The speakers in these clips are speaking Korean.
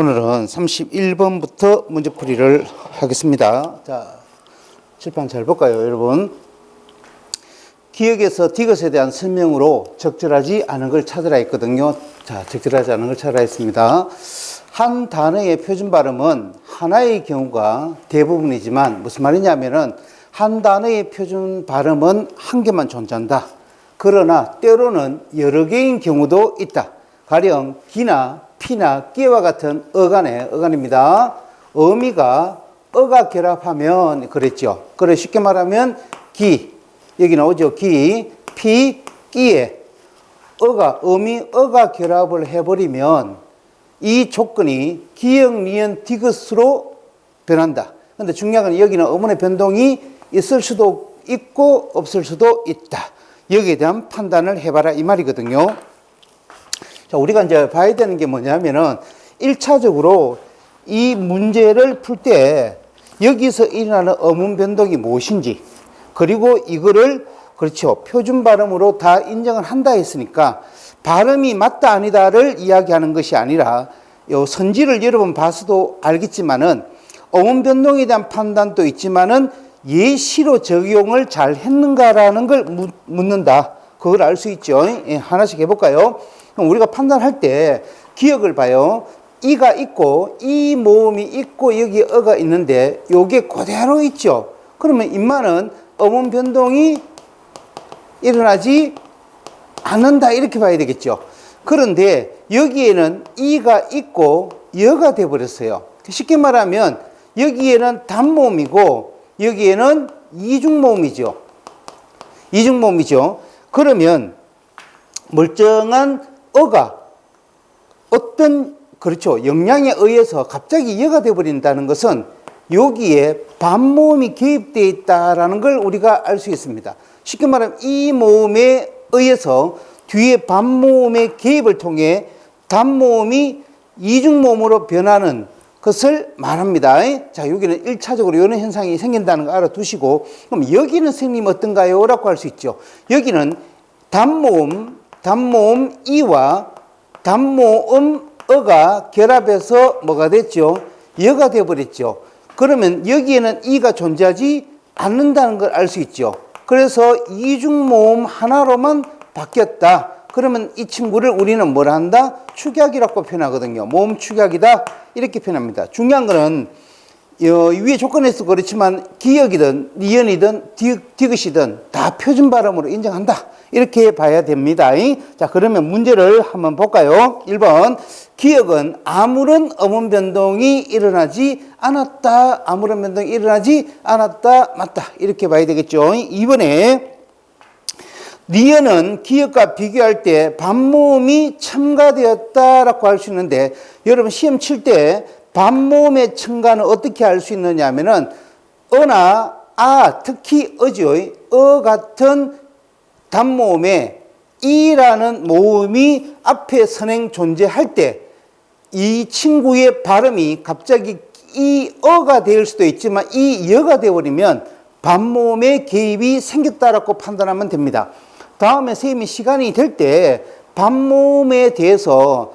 오늘은 31번부터 문제풀이를 하겠습니다. 자, 칠판 잘 볼까요, 여러분? 기억에서 디귿에 대한 설명으로 적절하지 않은 걸 찾으라 했거든요. 자, 적절하지 않은 걸 찾으라 했습니다. 한 단어의 표준 발음은 하나의 경우가 대부분이지만 무슨 말이냐면은 한 단어의 표준 발음은 한 개만 존재한다. 그러나 때로는 여러 개인 경우도 있다. 가령 기나 피나 끼와 같은 어간입니다. 어미가 어가 결합하면 그랬죠. 그래 쉽게 말하면 기, 여기 나오죠. 기, 피, 끼에 어미 어가 결합을 해버리면 이 조건이 기역, 니은, 디귿으로 변한다. 근데 중요한 건 여기는 어문의 변동이 있을 수도 있고 없을 수도 있다. 여기에 대한 판단을 해봐라 이 말이거든요. 자, 우리가 이제 봐야 되는 게 뭐냐면은 1차적으로 이 문제를 풀 때 여기서 일어나는 어문 변동이 무엇인지, 그리고 이거를 그렇죠, 표준 발음으로 다 인정을 한다 했으니까 발음이 맞다 아니다를 이야기하는 것이 아니라 요 선지를 여러 번 봐서도 알겠지만은 어문 변동에 대한 판단도 있지만은 예시로 적용을 잘 했는가라는 걸 묻는다. 그걸 알 수 있죠. 예, 하나씩 해볼까요? 그럼 우리가 판단할 때 기억을 봐요. 이가 있고 이 모음이 있고 여기 어가 있는데 요게 그대로 있죠. 그러면 임마는 어문 변동이 일어나지 않는다 이렇게 봐야 되겠죠. 그런데 여기에는 이가 있고 여가 돼버렸어요. 쉽게 말하면 여기에는 단모음이고 여기에는 이중모음이죠. 이중모음이죠. 그러면 멀쩡한 어가 어떤 그렇죠, 영향에 의해서 갑자기 여가 되어버린다는 것은 여기에 반모음이 개입되어 있다는 걸 우리가 알 수 있습니다. 쉽게 말하면 이 모음에 의해서 뒤에 반모음의 개입을 통해 단모음이 이중모음으로 변하는 것을 말합니다. 자, 여기는 1차적으로 이런 현상이 생긴다는 거 알아두시고, 그럼 여기는 선생님 어떤가요? 라고 할 수 있죠. 여기는 단모음 이와 단모음 어가 결합해서 뭐가 됐죠? 여가 되어버렸죠. 그러면 여기에는 이가 존재하지 않는다는 걸 알 수 있죠. 그래서 이중모음 하나로만 바뀌었다. 그러면 이 친구를 우리는 뭐라 한다? 축약이라고 표현하거든요. 모음 축약이다 이렇게 표현합니다. 중요한 거는 위에 조건에서 그렇지만 기역이든 니은이든 디귿이든 다 표준 발음으로 인정한다. 이렇게 봐야 됩니다. 자, 그러면 문제를 한번 볼까요? 1번. 기역은 아무런 어문 변동이 일어나지 않았다. 아무런 변동이 일어나지 않았다. 맞다. 이렇게 봐야 되겠죠. 2번에 니은은 기역과 비교할 때 반모음이 첨가되었다라고 할 수 있는데, 여러분 시험 칠 때 반모음의 첨가는 어떻게 알 수 있느냐 하면은 어나 특히 어죠. 어 같은 단모음에 이라는 모음이 앞에 선행 존재할 때 이 친구의 발음이 갑자기 이 어가 될 수도 있지만 이 여가 되어버리면 반모음의 개입이 생겼다라고 판단하면 됩니다. 다음에 선생님이 시간이 될 때 반모음에 대해서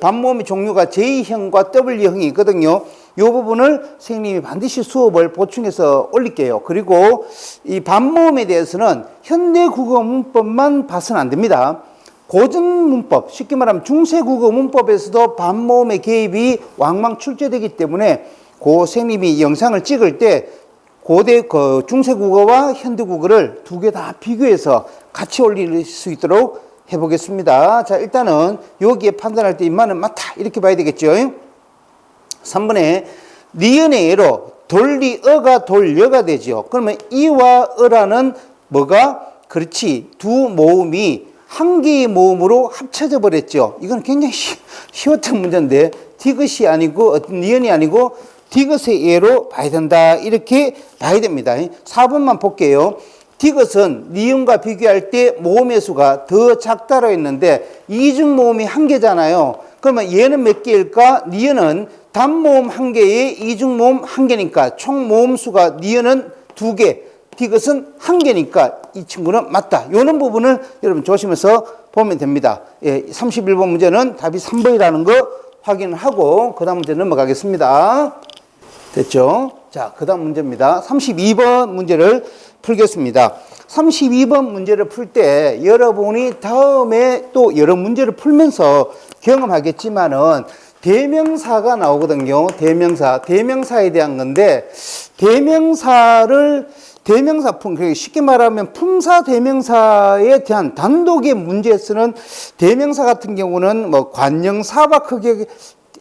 반모음의 종류가 J형과 W형이 있거든요. 이 부분을 선생님이 반드시 수업을 보충해서 올릴게요. 그리고 이 반모음에 대해서는 현대국어 문법만 봐서는 안 됩니다. 고전 문법, 쉽게 말하면 중세국어 문법에서도 반모음의 개입이 왕왕 출제되기 때문에 선생님이 영상을 찍을 때 고대 중세국어와 현대국어를 두 개 다 비교해서 같이 올릴 수 있도록 해보겠습니다. 자, 일단은 여기에 판단할 때 임마는 맞다 이렇게 봐야 되겠죠. 3번에 니은의 예로 돌리 어가 돌여가 되죠. 그러면 이와 어라는 뭐가 그렇지 두 모음이 한 개의 모음으로 합쳐져 버렸죠. 이건 굉장히 쉬웠던 문제인데 디귿이 아니고 어떤 니은이 아니고 디귿의 예로 봐야 된다 이렇게 봐야 됩니다. 4번만 볼게요. 디귿은 니은과 비교할 때 모음의 수가 더 작다로 했는데 이중 모음이 한 개잖아요. 그러면 얘는 몇 개일까? 니은은 단모음 한 개에 이중 모음 한 개니까 총 모음 수가 니은은 두 개, 디귿은 한 개니까 이 친구는 맞다. 이런 부분을 여러분 조심해서 보면 됩니다. 예, 31번 문제는 답이 3번이라는 거 확인을 하고 그 다음 문제 넘어가겠습니다. 됐죠? 자, 그 다음 문제입니다. 32번 문제를 풀겠습니다. 32번 문제를 풀 때 여러분이 다음에 또 여러 문제를 풀면서 경험하겠지만은 대명사가 나오거든요. 대명사에 대한 건데 쉽게 말하면 품사 대명사에 대한 단독의 문제에서는 대명사 같은 경우는 뭐 관형사와 크게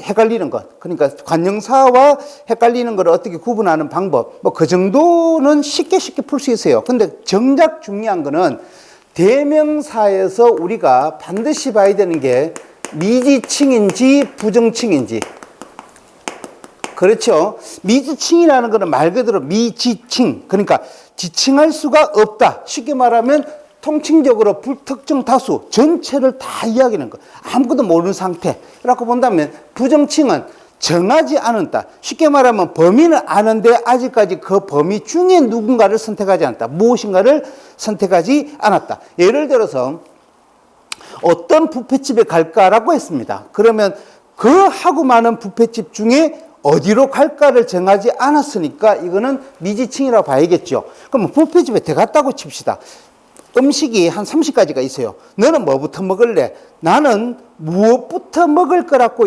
헷갈리는 것, 그러니까 관형사와 헷갈리는 걸 어떻게 구분하는 방법, 뭐 그 정도는 쉽게 풀 수 있어요. 근데 정작 중요한 거는 대명사에서 우리가 반드시 봐야 되는 게 미지칭인지 부정칭인지. 그렇죠. 미지칭이라는 것은 말 그대로 미지칭, 그러니까 지칭할 수가 없다. 쉽게 말하면 통칭적으로 불특정 다수 전체를 다 이야기하는 것, 아무것도 모르는 상태라고 본다면, 부정칭은 정하지 않았다. 쉽게 말하면 범위는 아는데 아직까지 그 범위 중에 누군가를 선택하지 않았다. 무엇인가를 선택하지 않았다. 예를 들어서 어떤 뷔페집에 갈까라고 했습니다. 그러면 그 하고 많은 뷔페집 중에 어디로 갈까를 정하지 않았으니까 이거는 미지칭이라고 봐야겠죠. 그러면 뷔페집에 들어갔다고 칩시다. 음식이 한 30가지가 있어요. 너는 뭐부터 먹을래? 나는 무엇부터 먹을 거라고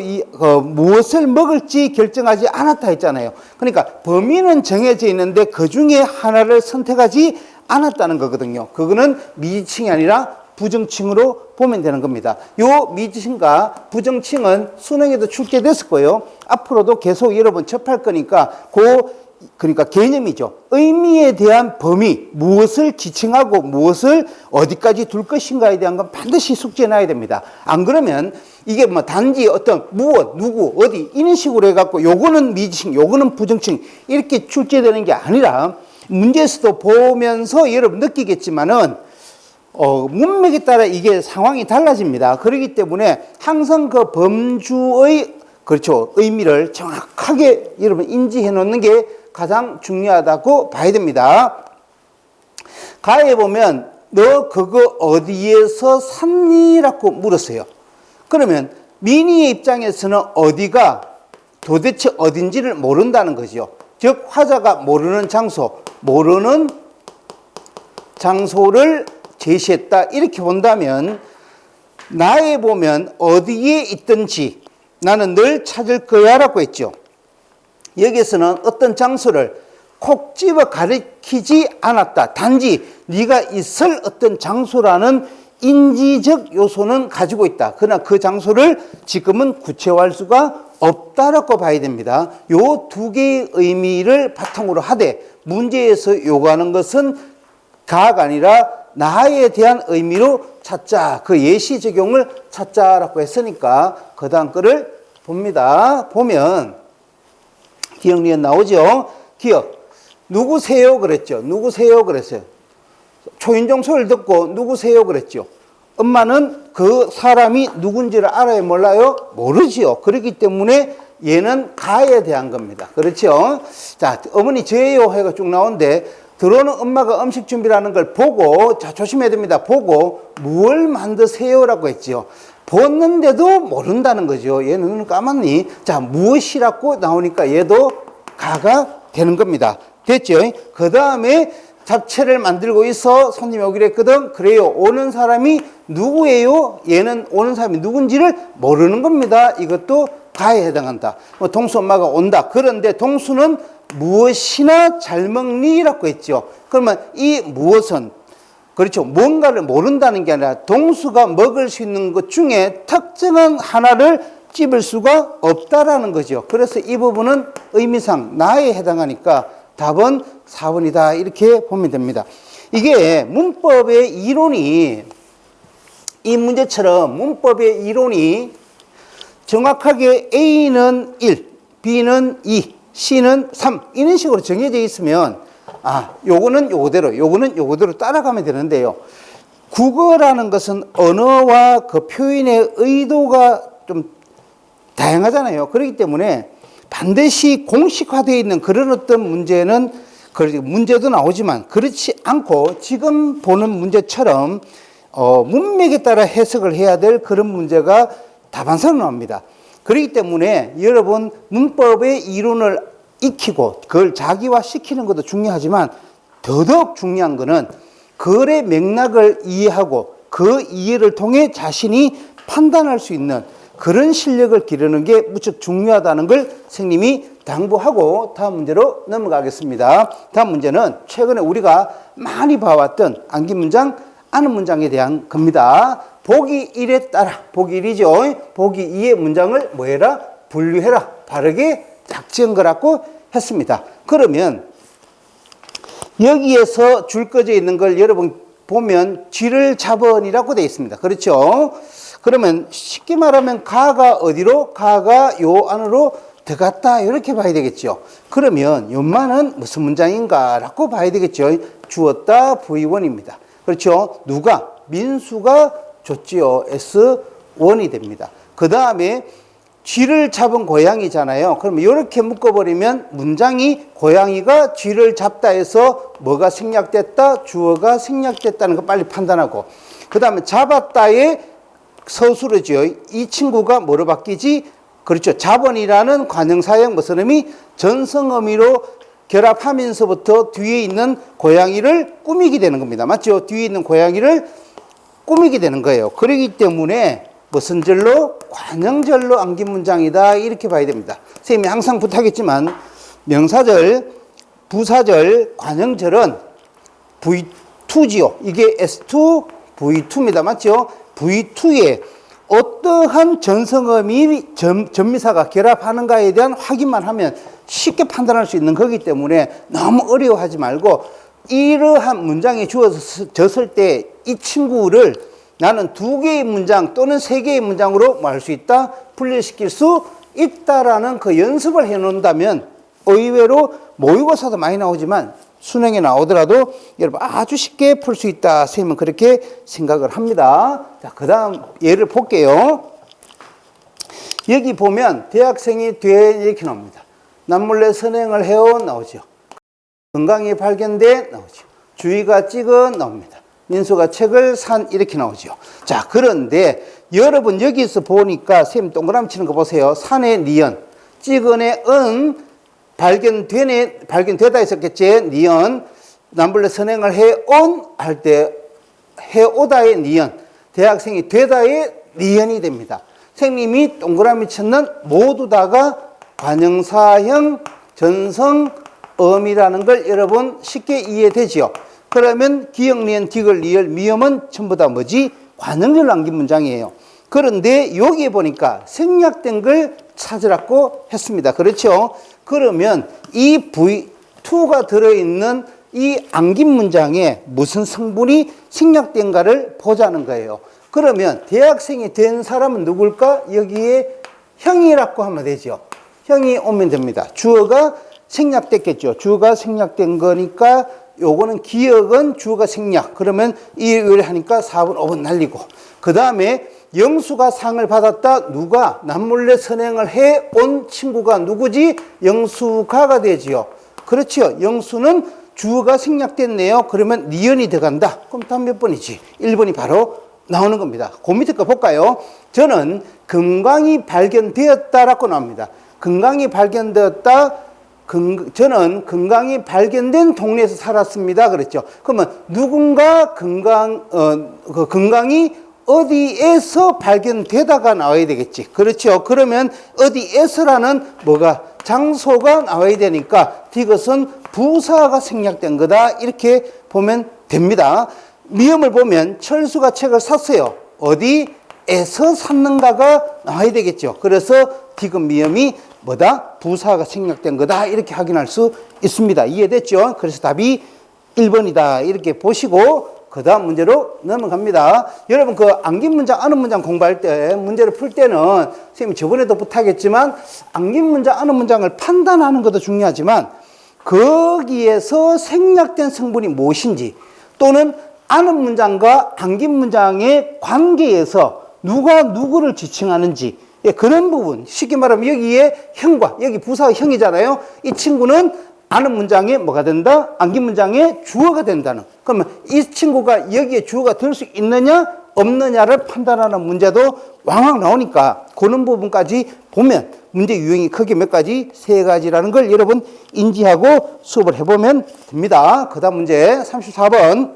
무엇을 먹을지 결정하지 않았다 했잖아요. 그러니까 범위는 정해져 있는데 그 중에 하나를 선택하지 않았다는 거거든요. 그거는 미지칭이 아니라 부정칭으로 보면 되는 겁니다. 요 미지칭과 부정칭은 수능에도 출제됐을 거예요. 앞으로도 계속 여러분 접할 거니까 그러니까 개념이죠. 의미에 대한 범위, 무엇을 지칭하고 무엇을 어디까지 둘 것인가에 대한 건 반드시 숙지해 놔야 됩니다. 안 그러면 이게 뭐 단지 어떤 무엇, 누구, 어디 이런 식으로 해갖고 요거는 미지칭, 요거는 부정칭 이렇게 출제되는 게 아니라 문제에서도 보면서 여러분 느끼겠지만은 문맥에 따라 이게 상황이 달라집니다. 그렇기 때문에 항상 그 범주의 의미를 정확하게 여러분 인지해 놓는 게 가장 중요하다고 봐야 됩니다. 가에 보면 너 그거 어디에서 샀니라고 물었어요. 그러면 민희의 입장에서는 어디가 도대체 어딘지를 모른다는 거죠. 즉 화자가 모르는 장소를 제시했다 이렇게 본다면, 나에 보면 어디에 있든지 나는 늘 찾을 거야 라고 했죠. 여기에서는 어떤 장소를 콕 집어 가리키지 않았다. 단지 네가 있을 어떤 장소라는 인지적 요소는 가지고 있다. 그러나 그 장소를 지금은 구체화할 수가 없다라고 봐야 됩니다. 요 두 개의 의미를 바탕으로 하되 문제에서 요구하는 것은 가가 아니라 나에 대한 의미로 찾자. 그 예시 적용을 찾자라고 했으니까 그 다음 거를 봅니다. 보면 기억, 리은 나오죠? 기억. 누구세요? 그랬죠. 누구세요? 그랬어요. 초인종 소리를 듣고 누구세요? 그랬죠. 엄마는 그 사람이 누군지를 알아요? 몰라요? 모르지요. 그렇기 때문에 얘는 가에 대한 겁니다. 그렇죠? 자, 어머니 저예요 해가 쭉 나오는데 들어오는 엄마가 음식 준비라는 걸 보고, 자, 조심해야 됩니다. 보고 무얼 만드세요라고 했지요. 보는데도 모른다는 거죠. 얘는 까맣니? 자, 무엇이라고 나오니까 얘도 가가 되는 겁니다. 됐죠? 그 다음에 잡채를 만들고 있어 손님이 오기로 했거든. 그래요. 오는 사람이 누구예요? 얘는 오는 사람이 누군지를 모르는 겁니다. 이것도 가에 해당한다. 동수 엄마가 온다. 그런데 동수는 무엇이나 잘 먹니라고 했죠. 그러면 이 무엇은, 그렇죠, 뭔가를 모른다는 게 아니라 동수가 먹을 수 있는 것 중에 특정한 하나를 찝을 수가 없다라는 거죠. 그래서 이 부분은 의미상 나에 해당하니까 답은 4번이다 이렇게 보면 됩니다. 이게 문법의 이론이, 이 문제처럼 문법의 이론이 정확하게 A는 1, B는 2, C는 3 이런 식으로 정해져 있으면 요거는 요거대로, 요거는 요거대로 따라가면 되는데요. 국어라는 것은 언어와 그 표현의 의도가 좀 다양하잖아요. 그렇기 때문에 반드시 공식화되어 있는 그런 어떤 문제는, 문제도 나오지만 그렇지 않고 지금 보는 문제처럼 문맥에 따라 해석을 해야 될 그런 문제가 다반사로 나옵니다. 그렇기 때문에 여러분 문법의 이론을 익히고 그걸 자기화시키는 것도 중요하지만 더더욱 중요한 것은 글의 맥락을 이해하고 그 이해를 통해 자신이 판단할 수 있는 그런 실력을 기르는 게 무척 중요하다는 걸 선생님이 당부하고 다음 문제로 넘어가겠습니다. 다음 문제는 최근에 우리가 많이 봐왔던 암기 문장, 아는 문장에 대한 겁니다. 보기 1에 따라, 보기 1이죠. 보기 2의 문장을 뭐 해라? 분류해라. 바르게 딱 지은 거라고 했습니다. 그러면 여기에서 줄 꺼져 있는 걸 여러분 보면 쥐를 잡은이라고 되어 있습니다. 그렇죠? 그러면 쉽게 말하면 가가 어디로? 가가 요 안으로 들어갔다 이렇게 봐야 되겠죠. 그러면 요만은 무슨 문장인가라고 봐야 되겠죠. 주었다 V1입니다. 그렇죠? 누가? 민수가 줬지요. S1이 됩니다. 그 다음에 쥐를 잡은 고양이잖아요. 그러면 이렇게 묶어버리면 문장이 고양이가 쥐를 잡다 해서 뭐가 생략됐다? 주어가 생략됐다는 거 빨리 판단하고, 그 다음에 잡았다의 서술어지요. 이 친구가 뭐로 바뀌지? 그렇죠. 잡언이라는 관형사형 무슨 의미? 전성어미로 결합하면서부터 뒤에 있는 고양이를 꾸미게 되는 겁니다. 맞죠? 뒤에 있는 고양이를 꾸미게 되는 거예요. 그렇기 때문에 무슨 절로? 관형절로 암기 문장이다 이렇게 봐야 됩니다. 선생님이 항상 부탁했지만 명사절, 부사절, 관형절은 V2지요. 이게 S2, V2입니다. 맞죠? V2에 어떠한 전성어미 전미사가 결합하는가에 대한 확인만 하면 쉽게 판단할 수 있는 거기 때문에 너무 어려워하지 말고 이러한 문장이 주어졌을 때 이 친구를 나는 2개의 문장 또는 3개의 문장으로 뭐 할 수 있다? 분리시킬 수 있다라는 그 연습을 해 놓는다면 의외로 모의고사도 많이 나오지만 수능에 나오더라도 여러분 아주 쉽게 풀 수 있다. 선생님은 그렇게 생각을 합니다. 자, 그 다음 예를 볼게요. 여기 보면 대학생이 돼 이렇게 나옵니다. 남몰래 선행을 해온 나오죠. 건강이 발견돼 나오죠. 주희가 찍은 나옵니다. 민수가 책을 산 이렇게 나오죠. 자, 그런데 여러분 여기서 보니까 선생님 동그라미 치는 거 보세요. 산의 니은, 찍은의 은, 발견되다 했었겠지. 니은, 남불래 선행을 해온 할 때 해오다의 니은, 대학생이 되다의 니은이 됩니다. 선생님이 동그라미 쳤는 모두 다가 관형사형 전성어미라는 걸 여러분 쉽게 이해되지요. 그러면 기역, 니은, 디귿, 리을, 미음은 전부 다 뭐지? 관형절 남긴 문장이에요. 그런데 여기에 보니까 생략된 걸 찾으라고 했습니다. 그렇죠? 그러면 이 V2가 들어있는 이 암긴 문장에 무슨 성분이 생략된가를 보자는 거예요. 그러면 대학생이 된 사람은 누굴까? 여기에 형이라고 하면 되죠. 형이 오면 됩니다. 주어가 생략됐겠죠. 주어가 생략된 거니까 요거는 기억은 주어가 생략. 그러면 이를 하니까 4분, 5분 날리고. 그 다음에 영수가 상을 받았다. 누가? 남몰래 선행을 해온 친구가 누구지? 영수가가 되지요. 그렇죠. 영수는 주어가 생략됐네요. 그러면 니은이 들어간다. 그럼 다음 몇 번이지? 1번이 바로 나오는 겁니다. 그 밑에 거 볼까요? 저는 금강이 발견되었다라고 나옵니다. 금강이 발견되었다. 저는 금강이 발견된 동네에서 살았습니다. 그랬죠. 그러면 누군가 금강이 어디에서 발견되다가 나와야 되겠지. 그렇죠. 그러면 어디에서라는 뭐가 장소가 나와야 되니까 이것은 부사가 생략된 거다. 이렇게 보면 됩니다. 미음을 보면 철수가 책을 샀어요. 어디에서 샀는가가 나와야 되겠죠. 그래서 디귿 미음이 뭐다? 부사가 생략된 거다. 이렇게 확인할 수 있습니다. 이해됐죠? 그래서 답이 1번이다. 이렇게 보시고 그 다음 문제로 넘어갑니다. 여러분 그 암긴 문장, 아는 문장 공부할 때 문제를 풀 때는 선생님이 저번에도 부탁했지만 암긴 문장, 아는 문장을 판단하는 것도 중요하지만 거기에서 생략된 성분이 무엇인지 또는 아는 문장과 암긴 문장의 관계에서 누가 누구를 지칭하는지 그런 부분, 쉽게 말하면 여기에 형과 여기 부사가 형이잖아요. 이 친구는 아는 문장에 뭐가 된다? 암긴 문장에 주어가 된다는. 그러면 이 친구가 여기에 주어가 될 수 있느냐? 없느냐를 판단하는 문제도 왕왕 나오니까 그런 부분까지 보면 문제 유형이 크게 몇 가지? 세 가지라는 걸 여러분 인지하고 수업을 해보면 됩니다. 그 다음 문제 34번.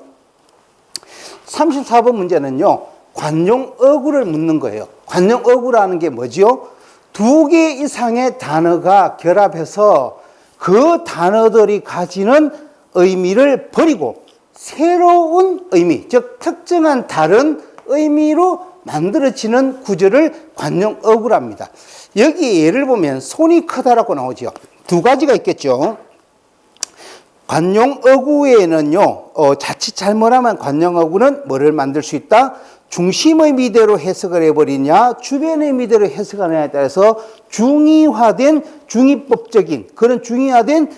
34번 문제는요, 관용어구를 묻는 거예요. 관용어구라는 게 뭐지요? 두 개 이상의 단어가 결합해서 그 단어들이 가지는 의미를 버리고 새로운 의미, 즉 특정한 다른 의미로 만들어지는 구조를 관용어구랍니다. 여기 예를 보면 손이 크다라고 나오죠. 두 가지가 있겠죠. 관용어구에는요, 자칫 잘못하면 관용어구는 뭐를 만들 수 있다? 중심의 미대로 해석을 해버리냐, 주변의 미대로 해석하느냐에 따라서 중의화된, 중의법적인 그런 중의화된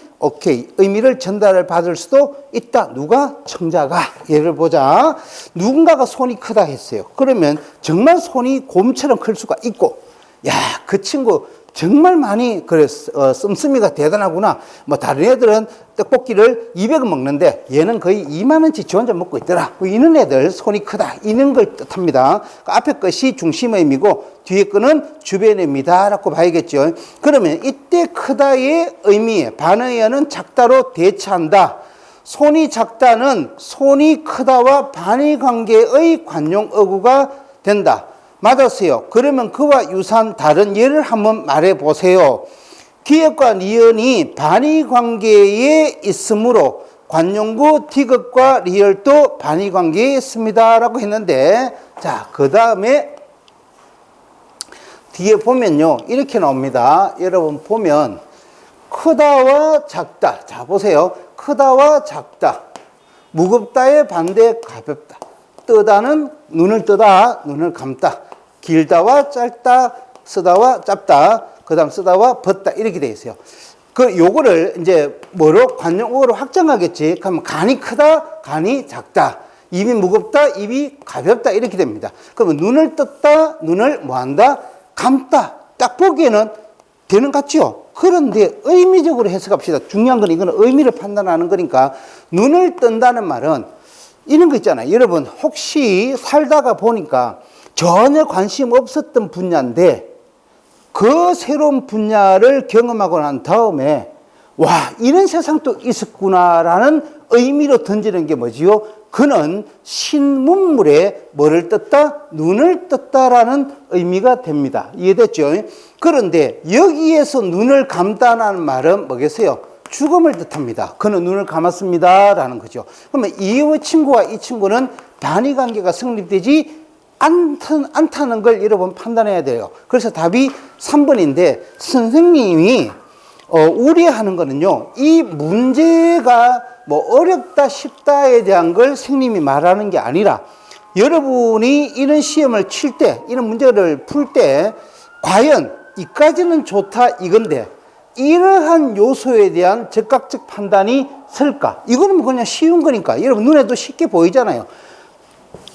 의미를 전달을 받을 수도 있다. 누가? 청자가. 예를 보자. 누군가가 손이 크다 했어요. 그러면 정말 손이 곰처럼 클 수가 있고, 야, 그 친구 정말 많이 씀씀이가 대단하구나. 뭐 다른 애들은 떡볶이를 200원 먹는데 얘는 거의 2만 원치 지 혼자 먹고 있더라. 뭐 이런 애들 손이 크다. 이런 걸 뜻합니다. 그 앞에 것이 중심의 의미고 뒤에 거는 주변의 의미다라고 봐야겠죠. 그러면 이때 크다의 의미, 반의어는 작다로 대체한다. 손이 작다는 손이 크다와 반의 관계의 관용어구가 된다. 맞았어요. 그러면 그와 유사한 다른 예를 한번 말해 보세요. 기역과 니은이 반의 관계에 있으므로 관용구 디귿과 리을도 반의 관계에 있습니다 라고 했는데, 자, 그 다음에 뒤에 보면요 이렇게 나옵니다. 여러분 보면 크다와 작다. 자, 보세요. 크다와 작다. 무겁다의 반대 가볍다. 뜨다는 눈을 뜨다, 눈을 감다. 길다와 짧다, 쓰다와 짧다, 그 다음 쓰다와 벗다, 이렇게 돼 있어요. 요거를 이제 뭐로? 관용어로 확장하겠지. 그러면 간이 크다, 간이 작다. 입이 무겁다, 입이 가볍다, 이렇게 됩니다. 그러면 눈을 떴다, 눈을 뭐 한다? 감다. 딱 보기에는 되는 것 같죠? 그런데 의미적으로 해석합시다. 중요한 건 이거는 의미를 판단하는 거니까, 눈을 뜬다는 말은 이런 거 있잖아요. 여러분 혹시 살다가 보니까 전혀 관심 없었던 분야인데 그 새로운 분야를 경험하고 난 다음에 와, 이런 세상도 있었구나라는 의미로 던지는 게 뭐지요? 그는 신문물에 뭐를 떴다? 눈을 떴다라는 의미가 됩니다. 이해됐죠? 그런데 여기에서 눈을 감다라는 말은 뭐겠어요? 죽음을 뜻합니다. 그는 눈을 감았습니다 라는 거죠. 그러면 이 친구와 이 친구는 반의 관계가 성립되지 않다는 걸 여러분 판단해야 돼요. 그래서 답이 3번인데 선생님이 우려하는 거는요, 이 문제가 뭐 어렵다 쉽다에 대한 걸 선생님이 말하는 게 아니라 여러분이 이런 시험을 칠 때, 이런 문제를 풀 때 과연 이까지는 좋다 이건데 이러한 요소에 대한 즉각적 판단이 설까? 이거는 그냥 쉬운 거니까 여러분 눈에도 쉽게 보이잖아요.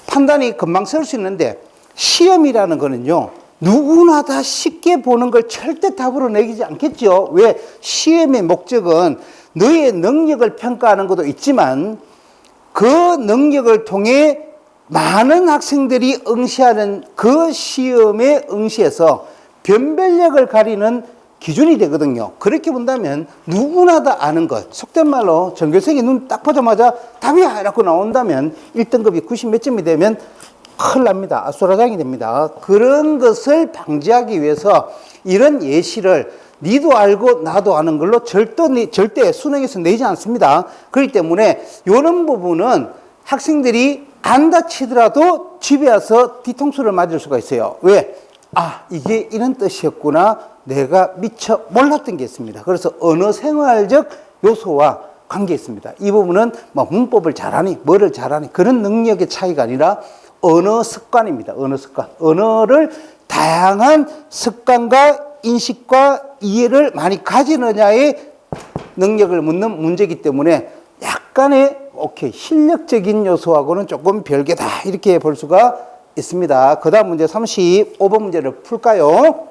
판단이 금방 설 수 있는데 시험이라는 거는요, 누구나 다 쉽게 보는 걸 절대 답으로 내기지 않겠죠. 왜? 시험의 목적은 너의 능력을 평가하는 것도 있지만 그 능력을 통해 많은 학생들이 응시하는 그 시험에 응시해서 변별력을 가리는 기준이 되거든요. 그렇게 본다면 누구나 다 아는 것, 속된 말로 전교생이 눈 딱 보자마자 답이야! 라고 나온다면 1등급이 90 몇 점이 되면 큰일 납니다. 아수라장이 됩니다. 그런 것을 방지하기 위해서 이런 예시를 니도 알고 나도 아는 걸로 절대 수능에서 내지 않습니다. 그렇기 때문에 이런 부분은 학생들이 안다 치더라도 집에 와서 뒤통수를 맞을 수가 있어요. 왜? 아, 이게 이런 뜻이었구나. 내가 미처 몰랐던 게 있습니다. 그래서 언어 생활적 요소와 관계 있습니다. 이 부분은 뭐 문법을 잘하니 뭐를 잘하니 그런 능력의 차이가 아니라 언어 습관입니다. 언어 습관. 언어를 다양한 습관과 인식과 이해를 많이 가지느냐의 능력을 묻는 문제이기 때문에 약간의 실력적인 요소하고는 조금 별개다 이렇게 볼 수가 있습니다. 그 다음 문제 35번 문제를 풀까요?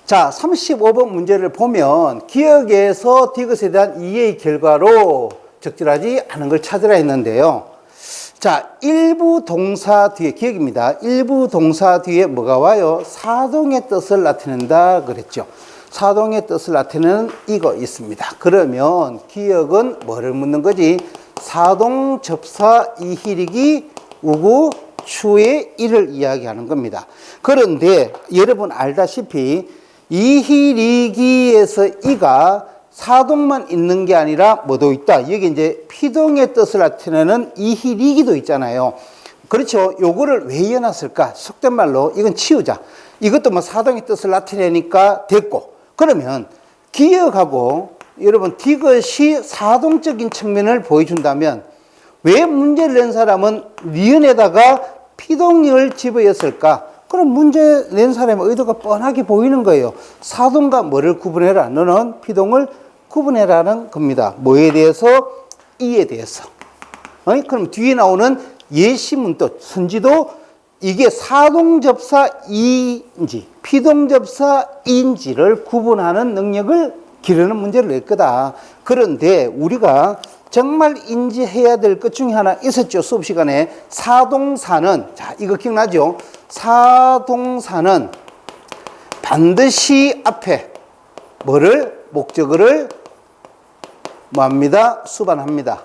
자, 35번 문제를 보면 기억에서 디귿에 대한 이해의 결과로 적절하지 않은 걸 찾으라 했는데요. 자, 일부 동사 뒤에, 기억입니다. 일부 동사 뒤에 뭐가 와요? 사동의 뜻을 나타낸다 그랬죠. 사동의 뜻을 나타내는 이거 있습니다. 그러면 기억은 뭐를 묻는 거지? 사동 접사 이희리기 우구 추의 이를 이야기하는 겁니다. 그런데 여러분 알다시피 이희리기에서 이가 사동만 있는 게 아니라 뭐도 있다. 여기 이제 피동의 뜻을 나타내는 이희리기도 있잖아요. 그렇죠. 요거를 왜 이어놨을까? 속된 말로 이건 치우자. 이것도 뭐 사동의 뜻을 나타내니까 됐고. 그러면 기억하고 여러분 디귿이 사동적인 측면을 보여준다면 왜 문제를 낸 사람은 니은에다가 피동을 집어였을까? 그럼 문제 낸 사람의 의도가 뻔하게 보이는 거예요. 사동과 뭐를 구분해라? 너는 피동을 구분해라는 겁니다. 뭐에 대해서? 이에 대해서. 그럼 뒤에 나오는 예시문도 선지도 이게 사동접사 이인지 피동접사 이인지를 구분하는 능력을 기르는 문제를 낼 거다. 그런데 우리가 정말 인지해야 될 것 중에 하나 있었죠. 수업 시간에 사동사는, 자, 이거 기억나죠? 사동사는 반드시 앞에 뭐를? 목적어를 뭐합니다? 수반합니다.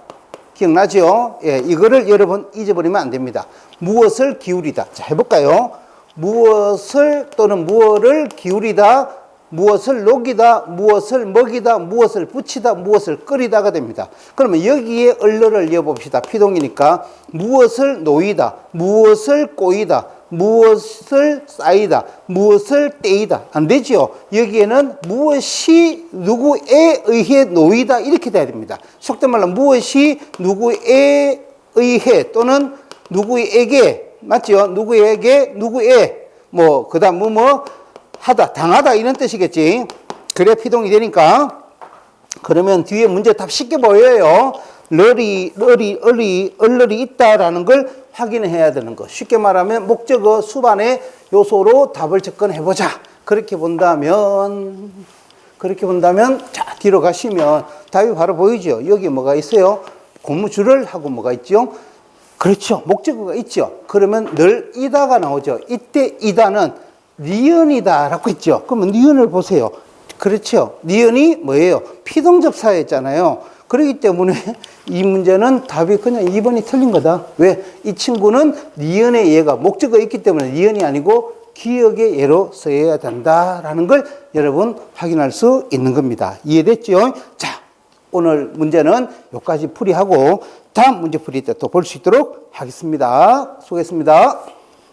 기억나죠? 예, 이거를 여러분 잊어버리면 안 됩니다. 무엇을 기울이다. 자, 해볼까요? 무엇을 또는 무엇을 기울이다, 무엇을 녹이다, 무엇을 먹이다, 무엇을 붙이다, 무엇을 끓이다가 됩니다. 그러면 여기에 얼러를 이어봅시다. 피동이니까 무엇을 놓이다, 무엇을 꼬이다, 무엇을 쌓이다, 무엇을 떼이다. 안 되죠? 여기에는 무엇이 누구에 의해 놓이다 이렇게 돼야 됩니다. 속된 말로 무엇이 누구에 의해 또는 누구에게, 맞죠? 누구에게, 누구에, 뭐 그다음 뭐 하다, 당하다 이런 뜻이겠지. 그래 피동이 되니까. 그러면 뒤에 문제 답 쉽게 보여요. 얼러리 있다라는 걸 확인해야 되는 거. 쉽게 말하면 목적어 수반의 요소로 답을 접근해보자. 그렇게 본다면 자, 뒤로 가시면 답이 바로 보이죠. 여기 뭐가 있어요? 고무줄을 하고 뭐가 있죠? 그렇죠. 목적어가 있죠. 그러면 늘 이다가 나오죠. 이때 이다는 니은이다라고 했죠. 그러면 니은을 보세요. 그렇죠. 니은이 뭐예요? 피동접사였잖아요. 그렇기 때문에 이 문제는 답이 그냥 2번이 틀린 거다. 왜? 이 친구는 니은의 예가 목적어가 있기 때문에 니은이 아니고 기억의 예로 써야 된다라는 걸 여러분 확인할 수 있는 겁니다. 이해됐죠? 자, 오늘 문제는 여기까지 풀이하고 다음 문제 풀이 때 또 볼 수 있도록 하겠습니다. 수고했습니다.